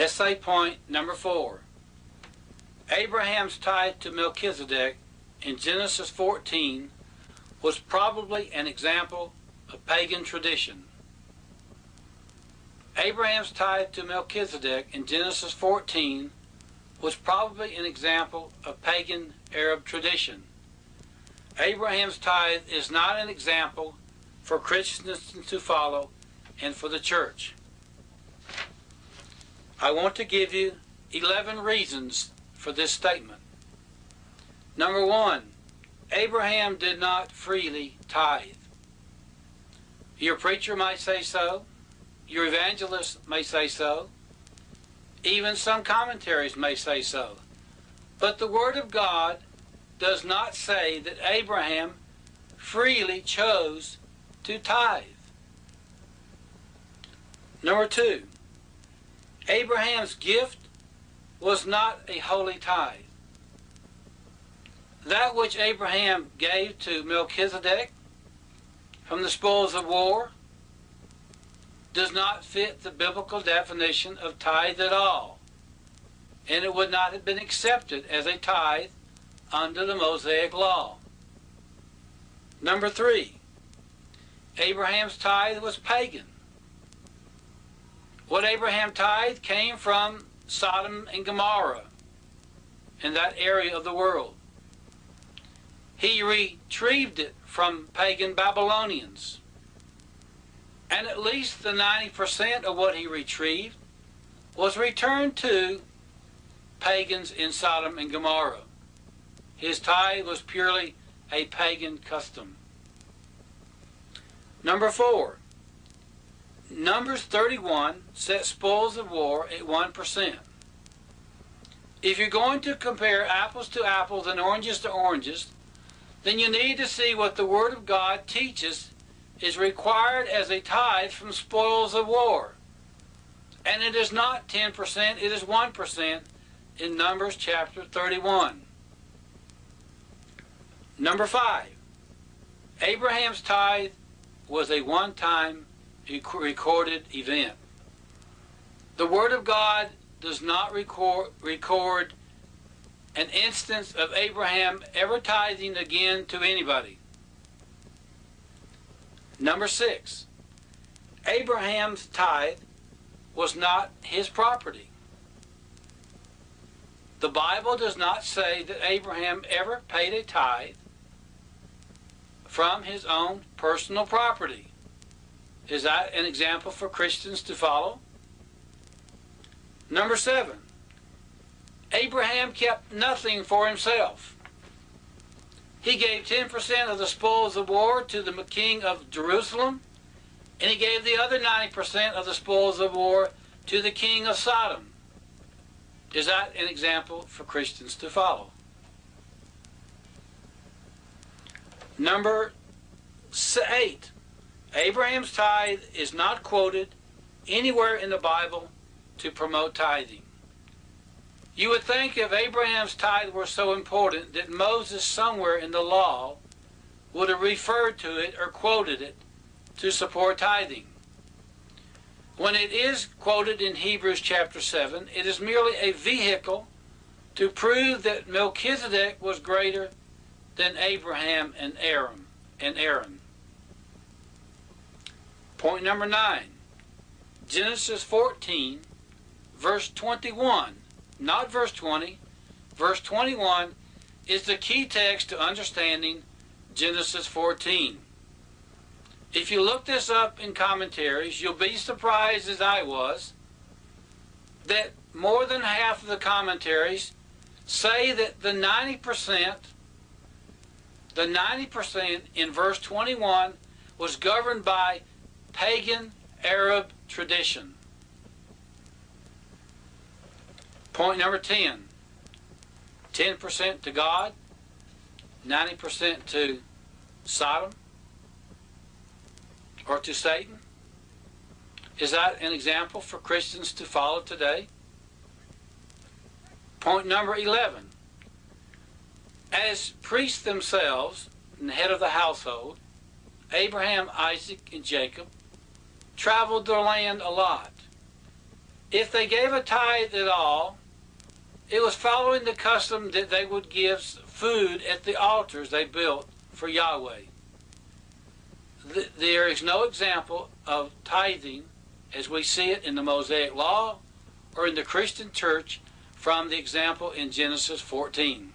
Essay point number 4. Abraham's tithe to Melchizedek in Genesis 14 was probably an example of pagan tradition. Abraham's tithe to Melchizedek in Genesis 14 was probably an example of pagan Arab tradition. Abraham's tithe is not an example for Christians to follow and for the church. I want to give you 11 reasons for this statement. Number 1, Abraham did not freely tithe. Your preacher might say so. Your evangelist may say so. Even some commentaries may say so. But the Word of God does not say that Abraham freely chose to tithe. Number 2, Abraham's gift was not a holy tithe. That which Abraham gave to Melchizedek from the spoils of war does not fit the biblical definition of tithe at all, and it would not have been accepted as a tithe under the Mosaic law. Number 3, Abraham's tithe was pagan. What Abraham tithed came from Sodom and Gomorrah in that area of the world. He retrieved it from pagan Babylonians. And at least the 90% of what he retrieved was returned to pagans in Sodom and Gomorrah. His tithe was purely a pagan custom. Number 4, Numbers 31 set spoils of war at 1%. If you're going to compare apples to apples and oranges to oranges, then you need to see what the Word of God teaches is required as a tithe from spoils of war. And it is not 10%, it is 1% in Numbers chapter 31. Number 5, Abraham's tithe was a one-time recorded event. The Word of God does not record an instance of Abraham ever tithing again to anybody. Number 6, Abraham's tithe was not his property. The Bible does not say that Abraham ever paid a tithe from his own personal property. Is that an example for Christians to follow? Number 7, Abraham kept nothing for himself. He gave 10% of the spoils of war to the king of Jerusalem, and he gave the other 90% of the spoils of war to the king of Sodom. Is that an example for Christians to follow? Number 8, Abraham's tithe is not quoted anywhere in the Bible to promote tithing. You would think if Abraham's tithe were so important that Moses somewhere in the law would have referred to it or quoted it to support tithing. When it is quoted in Hebrews chapter 7, it is merely a vehicle to prove that Melchizedek was greater than Abraham and Aaron. Point number 9, Genesis 14, verse 21, not verse 20, verse 21 is the key text to understanding Genesis 14. If you look this up in commentaries, you'll be surprised, as I was, that more than half of the commentaries say that the 90% in verse 21 was governed by pagan Arab tradition. Point number 10, 10% to God, 90% to Sodom or to Satan. Is that an example for Christians to follow today? Point number 11, as priests themselves and the head of the household, Abraham, Isaac, and Jacob traveled their land a lot. if they gave a tithe at all, it was following the custom that they would give food at the altars they built for Yahweh. There is no example of tithing as we see it in the Mosaic Law or in the Christian church from the example in Genesis 14.